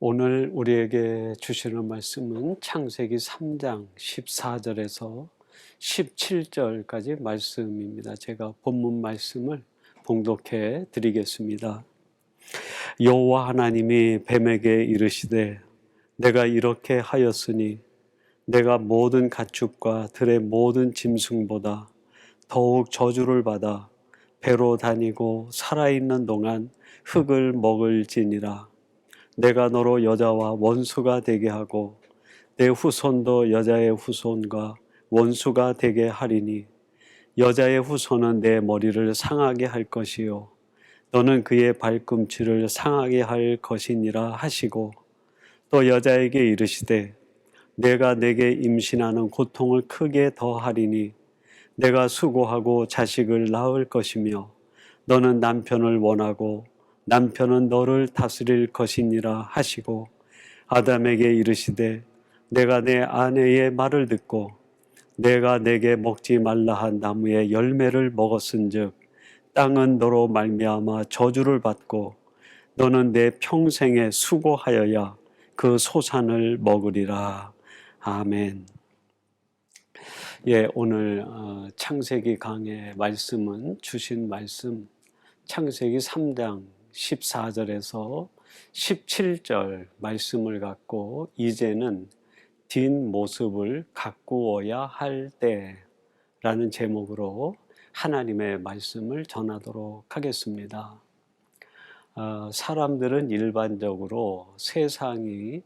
오늘 우리에게 주시는 말씀은 창세기 3장 14절에서 17절까지 말씀입니다. 제가 본문 말씀을 봉독해 드리겠습니다. 여호와 하나님이 뱀에게 이르시되 내가 이렇게 하였으니 내가 모든 가축과 들의 모든 짐승보다 더욱 저주를 받아 배로 다니고 살아있는 동안 흙을 먹을지니라. 내가 너로 여자와 원수가 되게 하고 내 후손도 여자의 후손과 원수가 되게 하리니 여자의 후손은 내 머리를 상하게 할 것이요 너는 그의 발꿈치를 상하게 할 것이니라 하시고, 또 여자에게 이르시되 내가 내게 임신하는 고통을 크게 더하리니 내가 수고하고 자식을 낳을 것이며 너는 남편을 원하고 남편은 너를 다스릴 것이니라 하시고, 아담에게 이르시되 내가 내 아내의 말을 듣고 내가 내게 먹지 말라 한 나무의 열매를 먹었은즉 땅은 너로 말미암아 저주를 받고 너는 내 평생에 수고하여야 그 소산을 먹으리라. 아멘. 오늘 창세기 강의 말씀은 주신 말씀 창세기 3장 14절에서 17절 말씀을 갖고 이제는 뒷모습을 가꾸어야 할 때라는 제목으로 하나님의 말씀을 전하도록 하겠습니다. 사람들은 일반적으로 세상이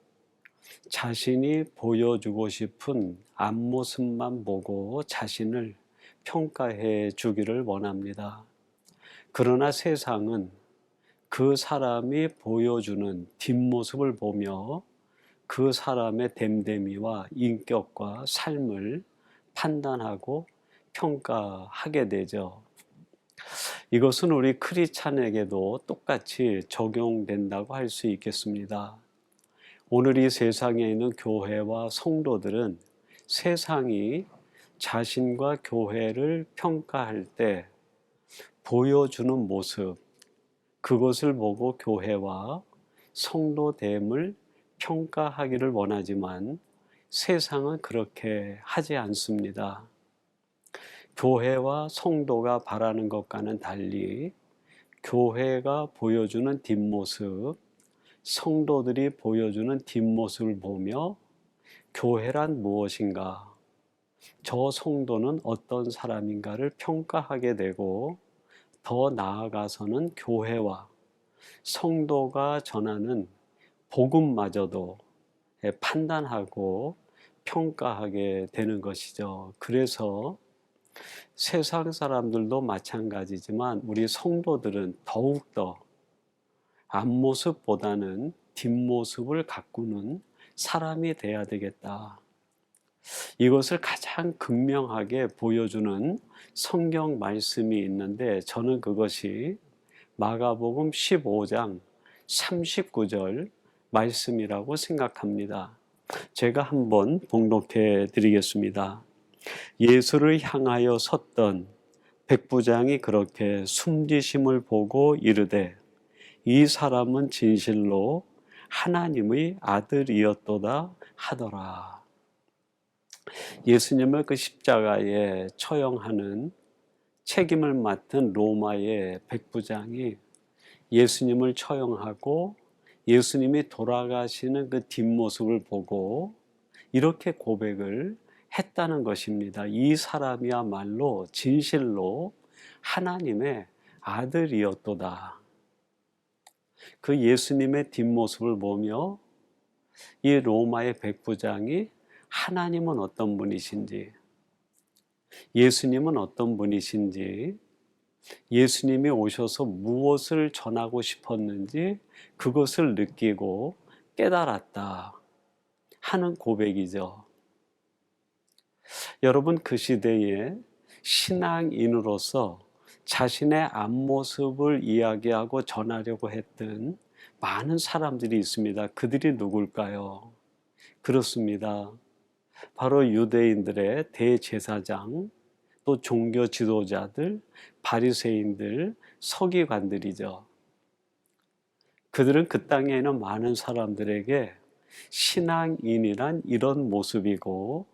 자신이 보여주고 싶은 앞모습만 보고 자신을 평가해 주기를 원합니다. 그러나 세상은 그 사람이 보여주는 뒷모습을 보며 그 사람의 됨됨이와 인격과 삶을 판단하고 평가하게 되죠. 이것은 우리 크리스찬에게도 똑같이 적용된다고 할 수 있겠습니다. 오늘 이 세상에 있는 교회와 성도들은 세상이 자신과 교회를 평가할 때 보여주는 모습, 그것을 보고 교회와 성도됨을 평가하기를 원하지만 세상은 그렇게 하지 않습니다. 교회와 성도가 바라는 것과는 달리 교회가 보여주는 뒷모습, 성도들이 보여주는 뒷모습을 보며 교회란 무엇인가, 저 성도는 어떤 사람인가를 평가하게 되고, 더 나아가서는 교회와 성도가 전하는 복음마저도 판단하고 평가하게 되는 것이죠. 그래서 세상 사람들도 마찬가지지만 우리 성도들은 더욱더 앞모습보다는 뒷모습을 가꾸는 사람이 돼야 되겠다. 이것을 가장 극명하게 보여주는 성경 말씀이 있는데, 저는 그것이 마가복음 15장 39절 말씀이라고 생각합니다. 제가 한번 봉독해 드리겠습니다. 예수를 향하여 섰던 백부장이 그렇게 숨지심을 보고 이르되 이 사람은 진실로 하나님의 아들이었도다 하더라. 예수님을 그 십자가에 처형하는 책임을 맡은 로마의 백부장이 예수님을 처형하고 예수님이 돌아가시는 그 뒷모습을 보고 이렇게 고백을 했다는 것입니다. 이 사람이야말로 진실로 하나님의 아들이었도다. 그 예수님의 뒷모습을 보며 이 로마의 백부장이 하나님은 어떤 분이신지, 예수님은 어떤 분이신지, 예수님이 오셔서 무엇을 전하고 싶었는지 그것을 느끼고 깨달았다 하는 고백이죠. 여러분, 그 시대에 신앙인으로서 자신의 앞모습을 이야기하고 전하려고 했던 많은 사람들이 있습니다. 그들이 누굴까요? 그렇습니다. 바로 유대인들의 대제사장, 또 종교 지도자들, 바리새인들, 서기관들이죠. 그들은 그 땅에 있는 많은 사람들에게 신앙인이란 이런 모습이고,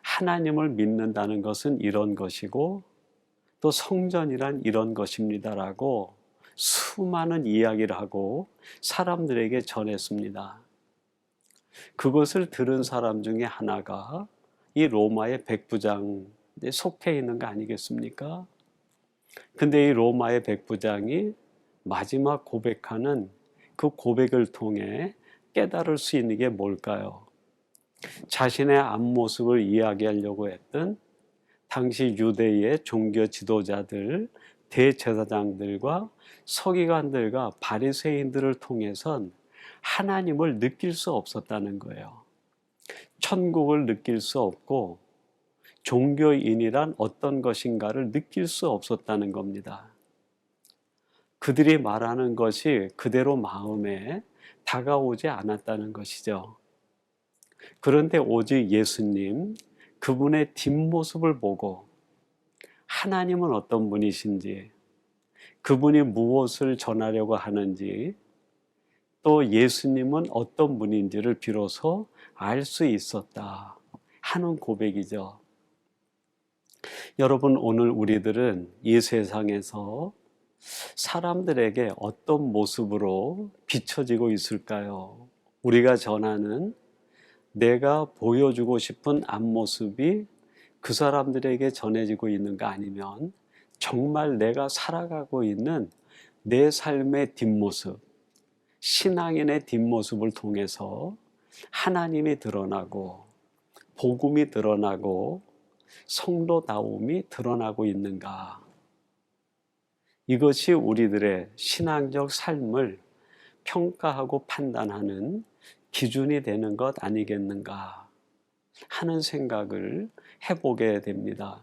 하나님을 믿는다는 것은 이런 것이고, 또 성전이란 이런 것입니다라고 수많은 이야기를 하고 사람들에게 전했습니다. 그것을 들은 사람 중에 하나가 이 로마의 백부장에 속해 있는 거 아니겠습니까? 근데 이 로마의 백부장이 마지막 고백하는 그 고백을 통해 깨달을 수 있는 게 뭘까요? 자신의 앞모습을 이야기하려고 했던 당시 유대의 종교 지도자들, 대제사장들과 서기관들과 바리새인들을 통해선 하나님을 느낄 수 없었다는 거예요. 천국을 느낄 수 없고 종교인이란 어떤 것인가를 느낄 수 없었다는 겁니다. 그들이 말하는 것이 그대로 마음에 다가오지 않았다는 것이죠. 그런데 오직 예수님, 그분의 뒷모습을 보고 하나님은 어떤 분이신지, 그분이 무엇을 전하려고 하는지, 또 예수님은 어떤 분인지를 비로소 알 수 있었다 하는 고백이죠. 여러분, 오늘 우리들은 이 세상에서 사람들에게 어떤 모습으로 비춰지고 있을까요? 우리가 전하는, 내가 보여주고 싶은 앞모습이 그 사람들에게 전해지고 있는가, 아니면 정말 내가 살아가고 있는 내 삶의 뒷모습, 신앙인의 뒷모습을 통해서 하나님이 드러나고 복음이 드러나고 성도다움이 드러나고 있는가? 이것이 우리들의 신앙적 삶을 평가하고 판단하는 기준이 되는 것 아니겠는가 하는 생각을 해보게 됩니다.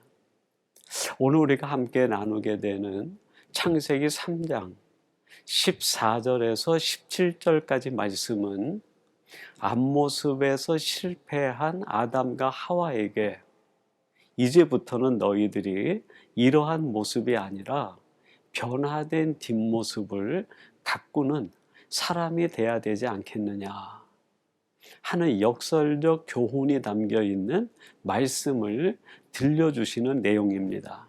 오늘 우리가 함께 나누게 되는 창세기 3장 14절에서 17절까지 말씀은 앞모습에서 실패한 아담과 하와에게 이제부터는 너희들이 이러한 모습이 아니라 변화된 뒷모습을 가꾸는 사람이 돼야 되지 않겠느냐 하는 역설적 교훈이 담겨 있는 말씀을 들려주시는 내용입니다.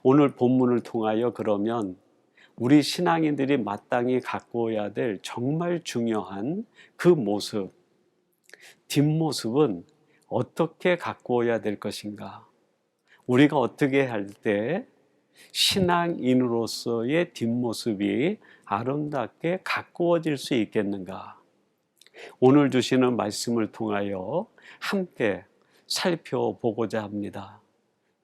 오늘 본문을 통하여 그러면 우리 신앙인들이 마땅히 가꾸어야 될 정말 중요한 그 모습, 뒷모습은 어떻게 가꾸어야 될 것인가? 우리가 어떻게 할 때 신앙인으로서의 뒷모습이 아름답게 가꾸어질 수 있겠는가? 오늘 주시는 말씀을 통하여 함께 살펴보고자 합니다.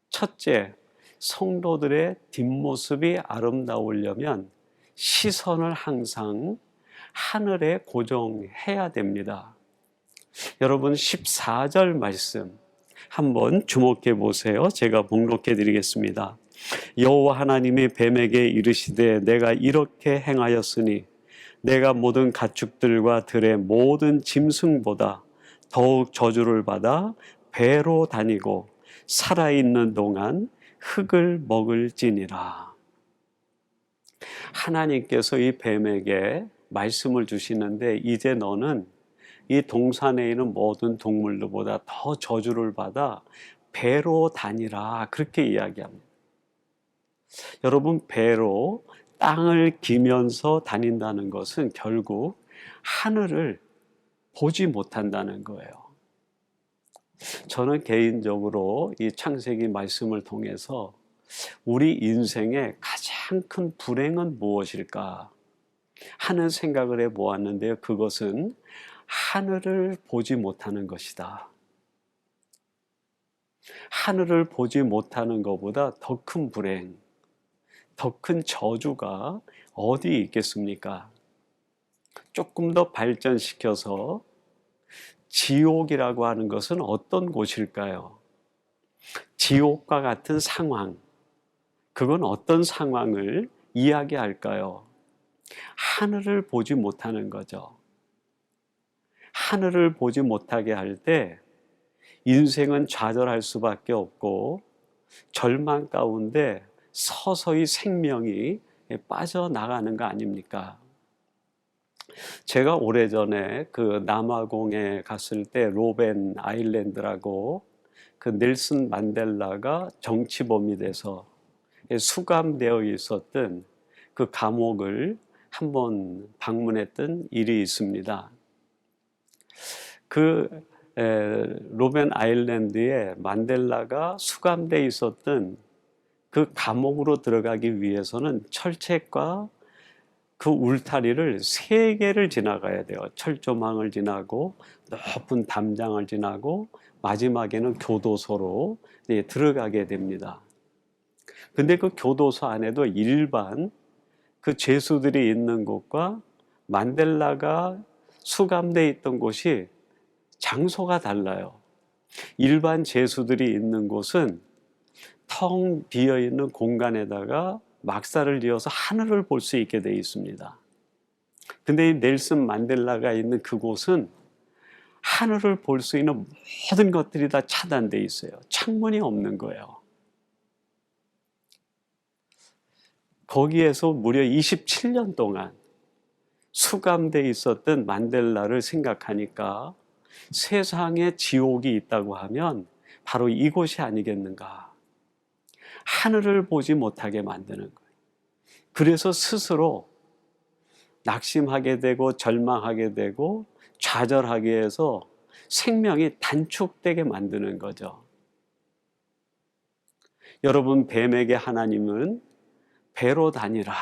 첫째, 성도들의 뒷모습이 아름다우려면 시선을 항상 하늘에 고정해야 됩니다. 여러분, 14절 말씀 한번 주목해 보세요. 제가 봉독해 드리겠습니다. 여호와 하나님이 뱀에게 이르시되 내가 이렇게 행하였으니 내가 모든 가축들과 들의 모든 짐승보다 더욱 저주를 받아 배로 다니고 살아있는 동안 흙을 먹을지니라. 하나님께서 이 뱀에게 말씀을 주시는데, 이제 너는 이 동산에 있는 모든 동물들보다 더 저주를 받아 배로 다니라, 그렇게 이야기합니다. 여러분, 배로 땅을 기면서 다닌다는 것은 결국 하늘을 보지 못한다는 거예요. 저는 개인적으로 이 창세기 말씀을 통해서 우리 인생의 가장 큰 불행은 무엇일까 하는 생각을 해보았는데요. 그것은 하늘을 보지 못하는 것이다. 하늘을 보지 못하는 것보다 더 큰 불행, 더 큰 저주가 어디 있겠습니까? 조금 더 발전시켜서 지옥이라고 하는 것은 어떤 곳일까요? 지옥과 같은 상황, 그건 어떤 상황을 이야기할까요? 하늘을 보지 못하는 거죠. 하늘을 보지 못하게 할 때 인생은 좌절할 수밖에 없고 절망 가운데 서서히 생명이 빠져나가는 거 아닙니까? 제가 오래전에 그 남아공에 갔을 때 로벤 아일랜드라고 그 넬슨 만델라가 정치범이 돼서 수감되어 있었던 그 감옥을 한번 방문했던 일이 있습니다. 그 로벤 아일랜드에 만델라가 수감되어 있었던 그 감옥으로 들어가기 위해서는 철책과 그 울타리를 3개를 지나가야 돼요. 철조망을 지나고 높은 담장을 지나고 마지막에는 교도소로 들어가게 됩니다. 근데 그 교도소 안에도 일반 그 죄수들이 있는 곳과 만델라가 수감되어 있던 곳이 장소가 달라요. 일반 죄수들이 있는 곳은 텅 비어 있는 공간에다가 막사를 지어서 하늘을 볼 수 있게 되어 있습니다. 근데 이 넬슨 만델라가 있는 그곳은 하늘을 볼 수 있는 모든 것들이 다 차단되어 있어요. 창문이 없는 거예요. 거기에서 무려 27년 동안 수감되어 있었던 만델라를 생각하니까 세상에 지옥이 있다고 하면 바로 이곳이 아니겠는가. 하늘을 보지 못하게 만드는 거예요. 그래서 스스로 낙심하게 되고 절망하게 되고 좌절하게 해서 생명이 단축되게 만드는 거죠. 여러분, 뱀에게 하나님은 배로 다니라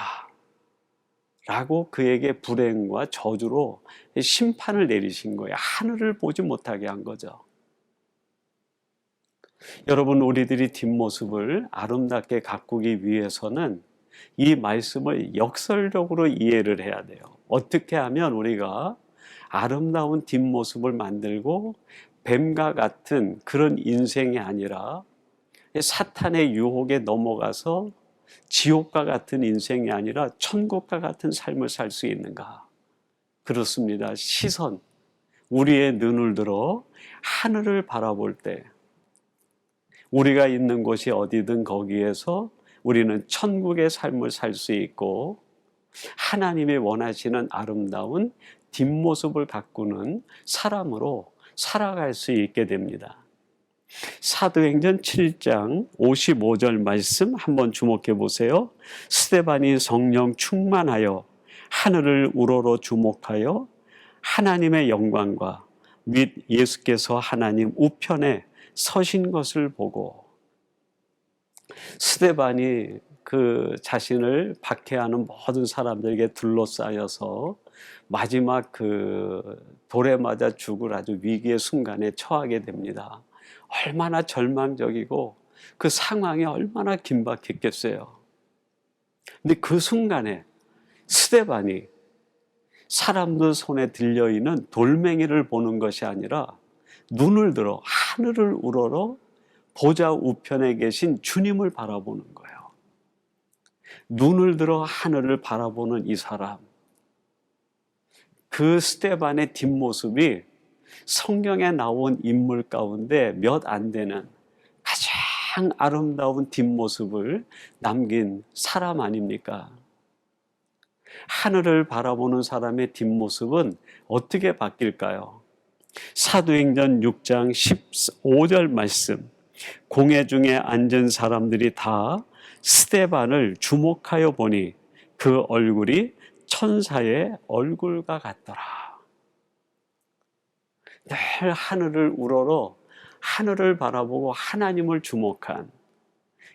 라고 그에게 불행과 저주로 심판을 내리신 거예요. 하늘을 보지 못하게 한 거죠. 여러분, 우리들이 뒷모습을 아름답게 가꾸기 위해서는 이 말씀을 역설적으로 이해를 해야 돼요. 어떻게 하면 우리가 아름다운 뒷모습을 만들고 뱀과 같은 그런 인생이 아니라 사탄의 유혹에 넘어가서 지옥과 같은 인생이 아니라 천국과 같은 삶을 살 수 있는가? 그렇습니다. 시선, 우리의 눈을 들어 하늘을 바라볼 때 우리가 있는 곳이 어디든 거기에서 우리는 천국의 삶을 살 수 있고 하나님이 원하시는 아름다운 뒷모습을 가꾸는 사람으로 살아갈 수 있게 됩니다. 사도행전 7장 55절 말씀 한번 주목해 보세요. 스데반이 성령 충만하여 하늘을 우러러 주목하여 하나님의 영광과 및 예수께서 하나님 우편에 서신 것을 보고, 스데반이 그 자신을 박해하는 모든 사람들에게 둘러싸여서 마지막 그 돌에 맞아 죽을 아주 위기의 순간에 처하게 됩니다. 얼마나 절망적이고 그 상황이 얼마나 긴박했겠어요. 근데 그 순간에 스데반이 사람들 손에 들려있는 돌멩이를 보는 것이 아니라 눈을 들어 하늘을 우러러 보좌 우편에 계신 주님을 바라보는 거예요. 눈을 들어 하늘을 바라보는 이 사람, 그 스데반의 뒷모습이 성경에 나온 인물 가운데 몇 안 되는 가장 아름다운 뒷모습을 남긴 사람 아닙니까? 하늘을 바라보는 사람의 뒷모습은 어떻게 바뀔까요? 사도행전 6장 15절 말씀, 공회 중에 앉은 사람들이 다 스데반을 주목하여 보니 그 얼굴이 천사의 얼굴과 같더라. 늘 하늘을 우러러 하늘을 바라보고 하나님을 주목한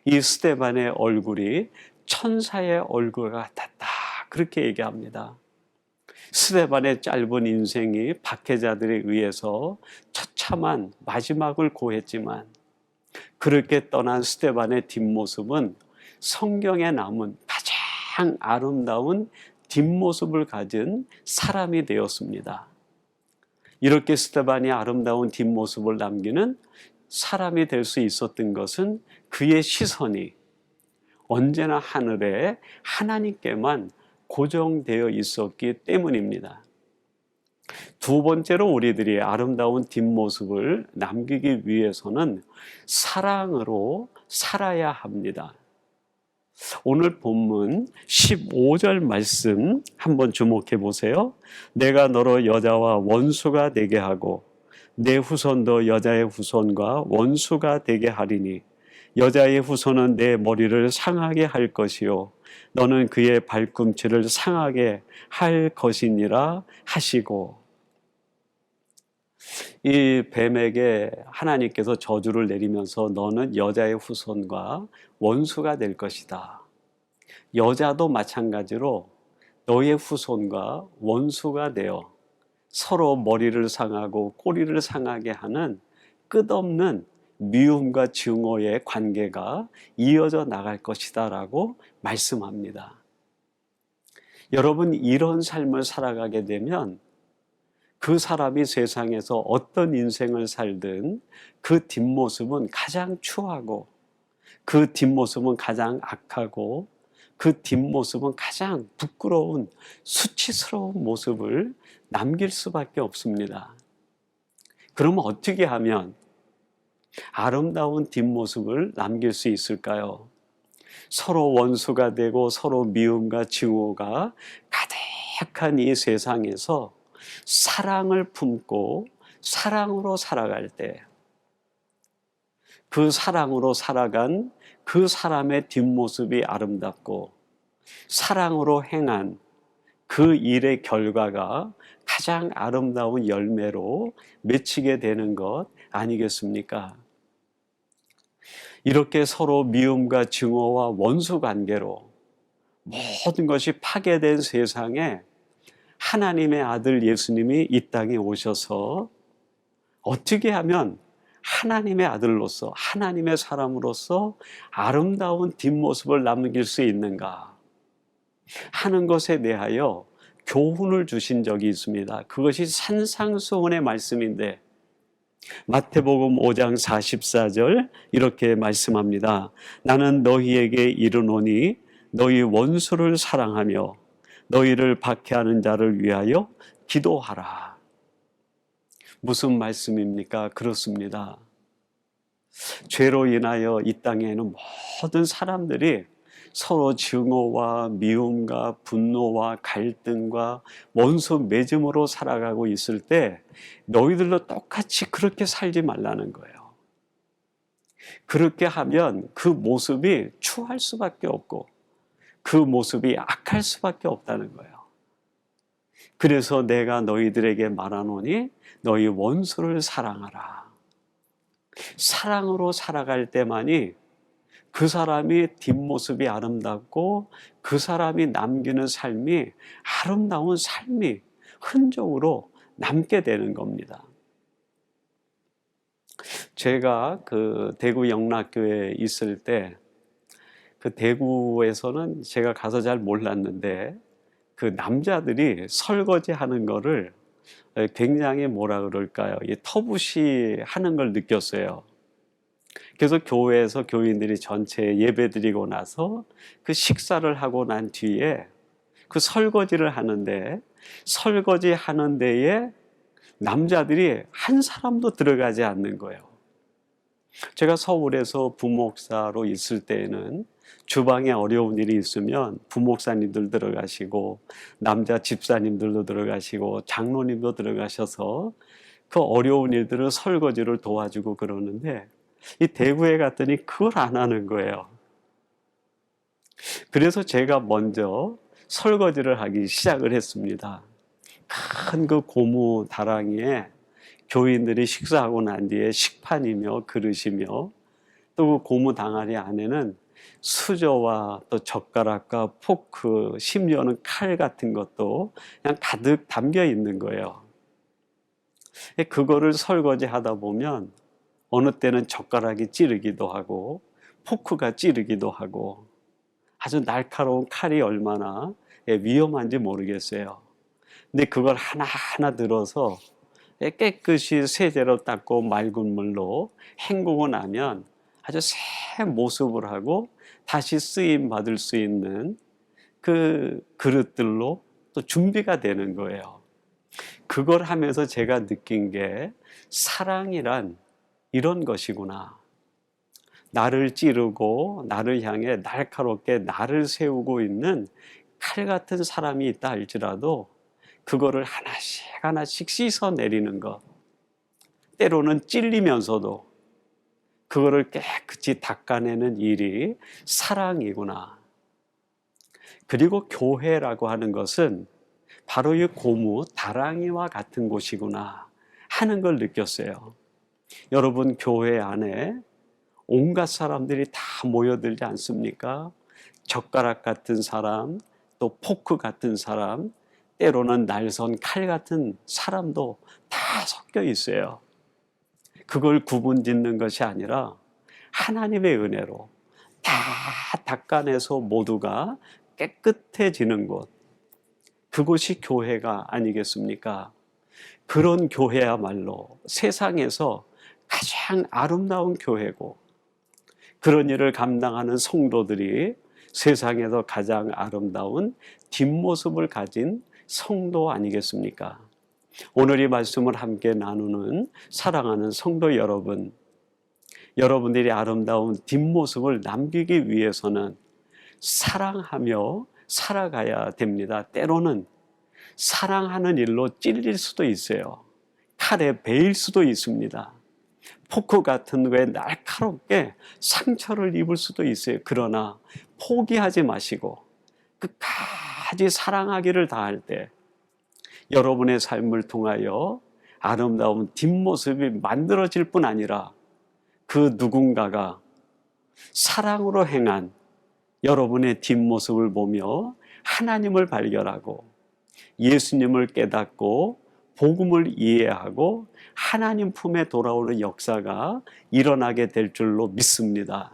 이 스데반의 얼굴이 천사의 얼굴과 같았다. 그렇게 얘기합니다. 스데반의 짧은 인생이 박해자들에 의해서 처참한 마지막을 고했지만 그렇게 떠난 스데반의 뒷모습은 성경에 남은 가장 아름다운 뒷모습을 가진 사람이 되었습니다. 이렇게 스데반이 아름다운 뒷모습을 남기는 사람이 될 수 있었던 것은 그의 시선이 언제나 하늘에 하나님께만 고정되어 있었기 때문입니다. 두 번째로 우리들이 아름다운 뒷모습을 남기기 위해서는 사랑으로 살아야 합니다. 오늘 본문 15절 말씀 한번 주목해 보세요. 내가 너로 여자와 원수가 되게 하고 내 후손도 여자의 후손과 원수가 되게 하리니 여자의 후손은 내 머리를 상하게 할 것이요 너는 그의 발꿈치를 상하게 할 것이니라 하시고, 이 뱀에게 하나님께서 저주를 내리면서 너는 여자의 후손과 원수가 될 것이다. 여자도 마찬가지로 너의 후손과 원수가 되어 서로 머리를 상하고 꼬리를 상하게 하는 끝없는 미움과 증오의 관계가 이어져 나갈 것이다 라고 말씀합니다. 여러분, 이런 삶을 살아가게 되면 그 사람이 세상에서 어떤 인생을 살든 그 뒷모습은 가장 추하고 그 뒷모습은 가장 악하고 그 뒷모습은 가장 부끄러운 수치스러운 모습을 남길 수밖에 없습니다. 그러면 어떻게 하면 아름다운 뒷모습을 남길 수 있을까요? 서로 원수가 되고 서로 미움과 증오가 가득한 이 세상에서 사랑을 품고 사랑으로 살아갈 때, 그 사랑으로 살아간 그 사람의 뒷모습이 아름답고 사랑으로 행한 그 일의 결과가 가장 아름다운 열매로 맺히게 되는 것 아니겠습니까? 이렇게 서로 미움과 증오와 원수 관계로 모든 것이 파괴된 세상에 하나님의 아들 예수님이 이 땅에 오셔서 어떻게 하면 하나님의 아들로서 하나님의 사람으로서 아름다운 뒷모습을 남길 수 있는가 하는 것에 대하여 교훈을 주신 적이 있습니다. 그것이 산상수훈의 말씀인데 마태복음 5장 44절 이렇게 말씀합니다. 나는 너희에게 이르노니 너희 원수를 사랑하며 너희를 박해하는 자를 위하여 기도하라. 무슨 말씀입니까? 그렇습니다. 죄로 인하여 이 땅에는 모든 사람들이 서로 증오와 미움과 분노와 갈등과 원수 맺음으로 살아가고 있을 때 너희들도 똑같이 그렇게 살지 말라는 거예요. 그렇게 하면 그 모습이 추할 수밖에 없고 그 모습이 악할 수밖에 없다는 거예요. 그래서 내가 너희들에게 말하노니 너희 원수를 사랑하라. 사랑으로 살아갈 때만이 그 사람이 뒷모습이 아름답고 그 사람이 남기는 삶이 아름다운 삶이 흔적으로 남게 되는 겁니다. 제가 그 대구 영락교회에 있을 때 그 대구에서는 제가 가서 잘 몰랐는데 그 남자들이 설거지 하는 거를 굉장히 뭐라 그럴까요? 터부시 하는 걸 느꼈어요. 그래서 교회에서 교인들이 전체 예배 드리고 나서 그 식사를 하고 난 뒤에 그 설거지를 하는데 설거지 하는 데에 남자들이 한 사람도 들어가지 않는 거예요. 제가 서울에서 부목사로 있을 때에는 주방에 어려운 일이 있으면 부목사님들 들어가시고 남자 집사님들도 들어가시고 장로님도 들어가셔서 그 어려운 일들을 설거지를 도와주고 그러는데 이 대구에 갔더니 그걸 안 하는 거예요. 그래서 제가 먼저 설거지를 하기 시작을 했습니다. 큰 그 고무 다랑이에 교인들이 식사하고 난 뒤에 식판이며 그릇이며 또 그 고무 당아리 안에는 수저와 또 젓가락과 포크, 심지어는 칼 같은 것도 그냥 가득 담겨 있는 거예요. 그거를 설거지 하다 보면 어느 때는 젓가락이 찌르기도 하고 포크가 찌르기도 하고 아주 날카로운 칼이 얼마나 위험한지 모르겠어요. 근데 그걸 하나하나 들어서 깨끗이 세제로 닦고 맑은 물로 헹구고 나면 아주 새 모습을 하고 다시 쓰임 받을 수 있는 그 그릇들로 또 준비가 되는 거예요. 그걸 하면서 제가 느낀 게 사랑이란 이런 것이구나. 나를 찌르고 나를 향해 날카롭게 나를 세우고 있는 칼 같은 사람이 있다 할지라도 그거를 하나씩 하나씩 씻어내리는 것, 때로는 찔리면서도 그거를 깨끗이 닦아내는 일이 사랑이구나. 그리고 교회라고 하는 것은 바로 이 고무 다랑이와 같은 곳이구나 하는 걸 느꼈어요. 여러분, 교회 안에 온갖 사람들이 다 모여들지 않습니까? 젓가락 같은 사람, 또 포크 같은 사람, 때로는 날선 칼 같은 사람도 다 섞여 있어요. 그걸 구분 짓는 것이 아니라 하나님의 은혜로 다 닦아내서 모두가 깨끗해지는 곳, 그곳이 교회가 아니겠습니까? 그런 교회야말로 세상에서 가장 아름다운 교회고, 그런 일을 감당하는 성도들이 세상에서 가장 아름다운 뒷모습을 가진 성도 아니겠습니까? 오늘 이 말씀을 함께 나누는 사랑하는 성도 여러분, 여러분들이 아름다운 뒷모습을 남기기 위해서는 사랑하며 살아가야 됩니다. 때로는 사랑하는 일로 찔릴 수도 있어요. 칼에 베일 수도 있습니다. 포크 같은 거에 날카롭게 상처를 입을 수도 있어요. 그러나 포기하지 마시고 끝까지 사랑하기를 다할 때 여러분의 삶을 통하여 아름다운 뒷모습이 만들어질 뿐 아니라 그 누군가가 사랑으로 행한 여러분의 뒷모습을 보며 하나님을 발견하고 예수님을 깨닫고 복음을 이해하고 하나님 품에 돌아오는 역사가 일어나게 될 줄로 믿습니다.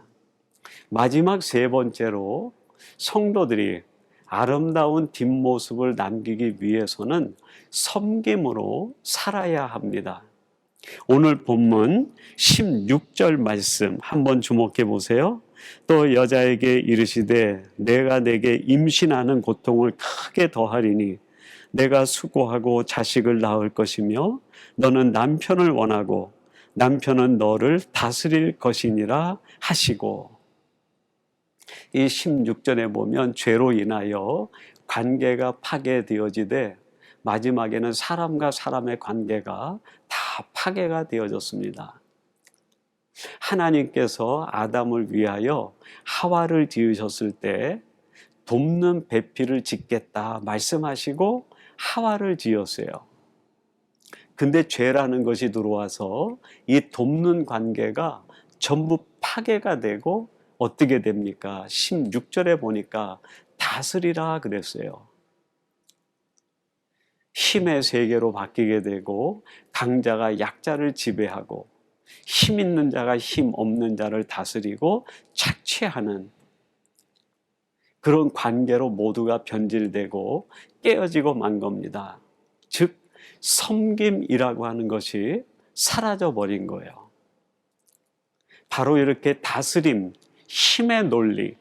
마지막 세 번째로 성도들이 아름다운 뒷모습을 남기기 위해서는 섬김으로 살아야 합니다. 오늘 본문 16절 말씀 한번 주목해 보세요. 또 여자에게 이르시되 내가 내게 임신하는 고통을 크게 더하리니 내가 수고하고 자식을 낳을 것이며 너는 남편을 원하고 남편은 너를 다스릴 것이니라 하시고, 이 16절에 보면 죄로 인하여 관계가 파괴되어지되 마지막에는 사람과 사람의 관계가 다 파괴가 되어졌습니다. 하나님께서 아담을 위하여 하와를 지으셨을 때 돕는 배필을 짓겠다 말씀하시고 하와를 지었어요. 근데 죄라는 것이 들어와서 이 돕는 관계가 전부 파괴가 되고 어떻게 됩니까? 16절에 보니까 다스리라 그랬어요. 힘의 세계로 바뀌게 되고 강자가 약자를 지배하고 힘 있는 자가 힘 없는 자를 다스리고 착취하는 그런 관계로 모두가 변질되고 깨어지고 만 겁니다. 즉 섬김이라고 하는 것이 사라져 버린 거예요. 바로 이렇게 다스림, 힘의 논리,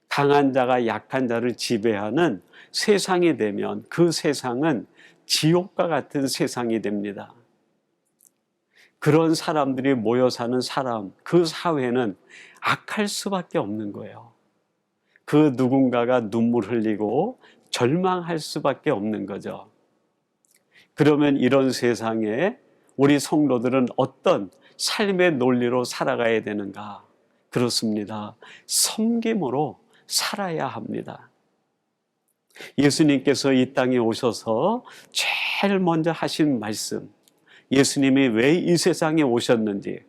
강한 자가 약한 자를 지배하는 세상이 되면 그 세상은 지옥과 같은 세상이 됩니다. 그런 사람들이 모여 사는 그 사회는 악할 수밖에 없는 거예요. 그 누군가가 눈물 흘리고 절망할 수밖에 없는 거죠. 그러면 이런 세상에 우리 성도들은 어떤 삶의 논리로 살아가야 되는가? 그렇습니다. 섬김으로 살아야 합니다. 예수님께서 이 땅에 오셔서 제일 먼저 하신 말씀, 예수님이 왜 이 세상에 오셨는지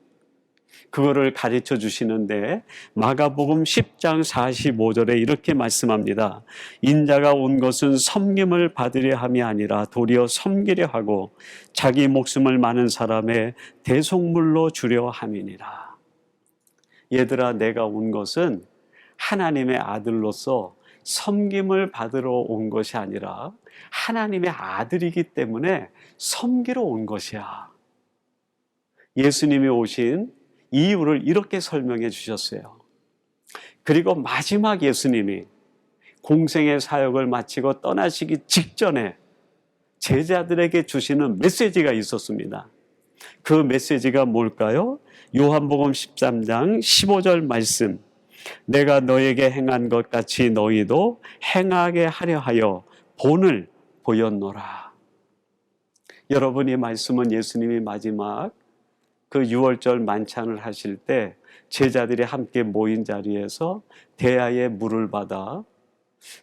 그거를 가르쳐 주시는데 마가복음 10장 45절에 이렇게 말씀합니다. 인자가 온 것은 섬김을 받으려 함이 아니라 도리어 섬기려 하고 자기 목숨을 많은 사람의 대속물로 주려 함이니라. 얘들아, 내가 온 것은 하나님의 아들로서 섬김을 받으러 온 것이 아니라 하나님의 아들이기 때문에 섬기러 온 것이야. 예수님이 오신 이유를 이렇게 설명해 주셨어요. 그리고 마지막 예수님이 공생의 사역을 마치고 떠나시기 직전에 제자들에게 주시는 메시지가 있었습니다. 그 메시지가 뭘까요? 요한복음 13장 15절 말씀, 내가 너에게 행한 것 같이 너희도 행하게 하려 하여 본을 보였노라. 여러분, 이 말씀은 예수님이 마지막 그 6월절 만찬을 하실 때 제자들이 함께 모인 자리에서 대야에 물을 받아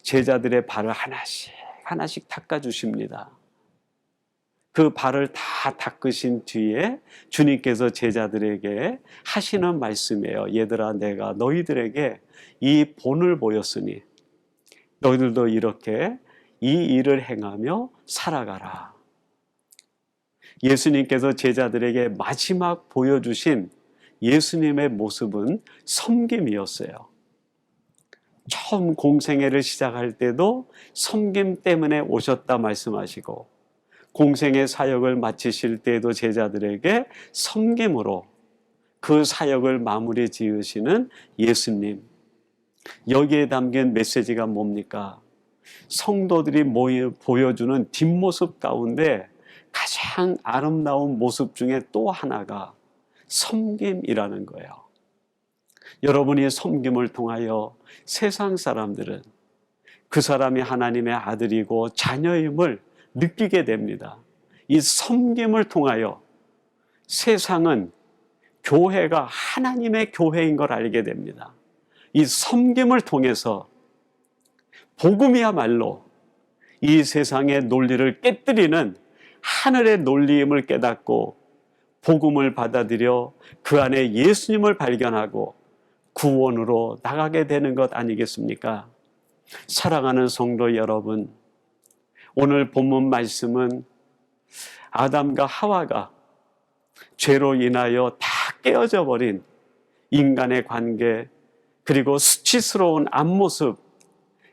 제자들의 발을 하나씩 닦아주십니다. 그 발을 다 닦으신 뒤에 주님께서 제자들에게 하시는 말씀이에요. 얘들아, 내가 너희들에게 이 본을 보였으니 너희들도 이렇게 이 일을 행하며 살아가라. 예수님께서 제자들에게 마지막 보여주신 예수님의 모습은 섬김이었어요. 처음 공생애를 시작할 때도 섬김 때문에 오셨다 말씀하시고, 공생애 사역을 마치실 때에도 제자들에게 섬김으로 그 사역을 마무리 지으시는 예수님. 여기에 담긴 메시지가 뭡니까? 성도들이 보여주는 뒷모습 가운데 가장 아름다운 모습 중에 또 하나가 섬김이라는 거예요. 여러분이 섬김을 통하여 세상 사람들은 그 사람이 하나님의 아들이고 자녀임을 느끼게 됩니다. 이 섬김을 통하여 세상은 교회가 하나님의 교회인 걸 알게 됩니다. 이 섬김을 통해서 복음이야말로 이 세상의 논리를 깨뜨리는 하늘의 논리임을 깨닫고 복음을 받아들여 그 안에 예수님을 발견하고 구원으로 나가게 되는 것 아니겠습니까? 사랑하는 성도 여러분, 오늘 본문 말씀은 아담과 하와가 죄로 인하여 다 깨어져 버린 인간의 관계, 그리고 수치스러운 앞모습,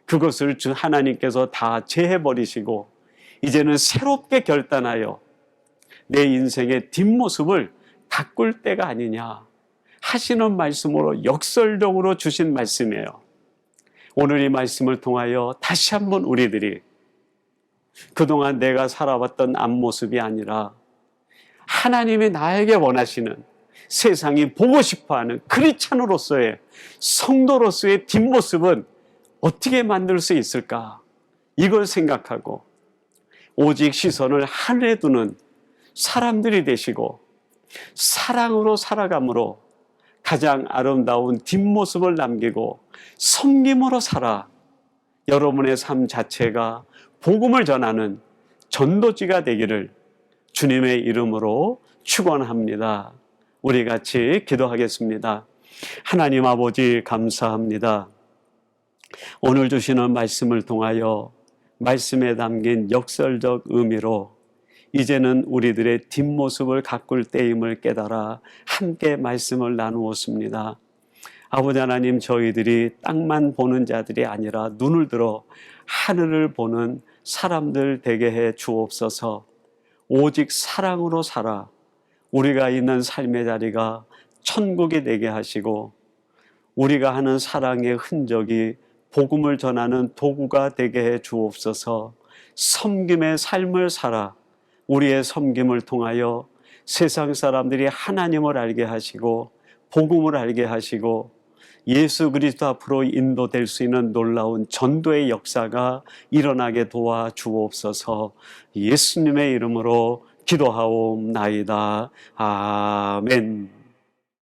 그것을 주 하나님께서 다 제해버리시고 이제는 새롭게 결단하여 내 인생의 뒷모습을 가꿀 때가 아니냐 하시는 말씀으로 역설적으로 주신 말씀이에요. 오늘 이 말씀을 통하여 다시 한번 우리들이 그동안 내가 살아왔던 앞모습이 아니라 하나님이 나에게 원하시는, 세상이 보고 싶어하는 크리스찬으로서의, 성도로서의 뒷모습은 어떻게 만들 수 있을까? 이걸 생각하고 오직 시선을 하늘에 두는 사람들이 되시고 사랑으로 살아감으로 가장 아름다운 뒷모습을 남기고 섬김으로 살아 여러분의 삶 자체가 복음을 전하는 전도지가 되기를 주님의 이름으로 축원합니다. 우리 같이 기도하겠습니다. 하나님 아버지, 감사합니다. 오늘 주시는 말씀을 통하여 말씀에 담긴 역설적 의미로 이제는 우리들의 뒷모습을 가꿀 때임을 깨달아 함께 말씀을 나누었습니다. 아버지 하나님, 저희들이 땅만 보는 자들이 아니라 눈을 들어 하늘을 보는 사람들 되게 해 주옵소서. 오직 사랑으로 살아 우리가 있는 삶의 자리가 천국이 되게 하시고 우리가 하는 사랑의 흔적이 복음을 전하는 도구가 되게 해 주옵소서. 섬김의 삶을 살아 우리의 섬김을 통하여 세상 사람들이 하나님을 알게 하시고 복음을 알게 하시고 예수 그리스도 앞으로 인도될 수 있는 놀라운 전도의 역사가 일어나게 도와 주옵소서. 예수님의 이름으로 기도하옵나이다. 아멘.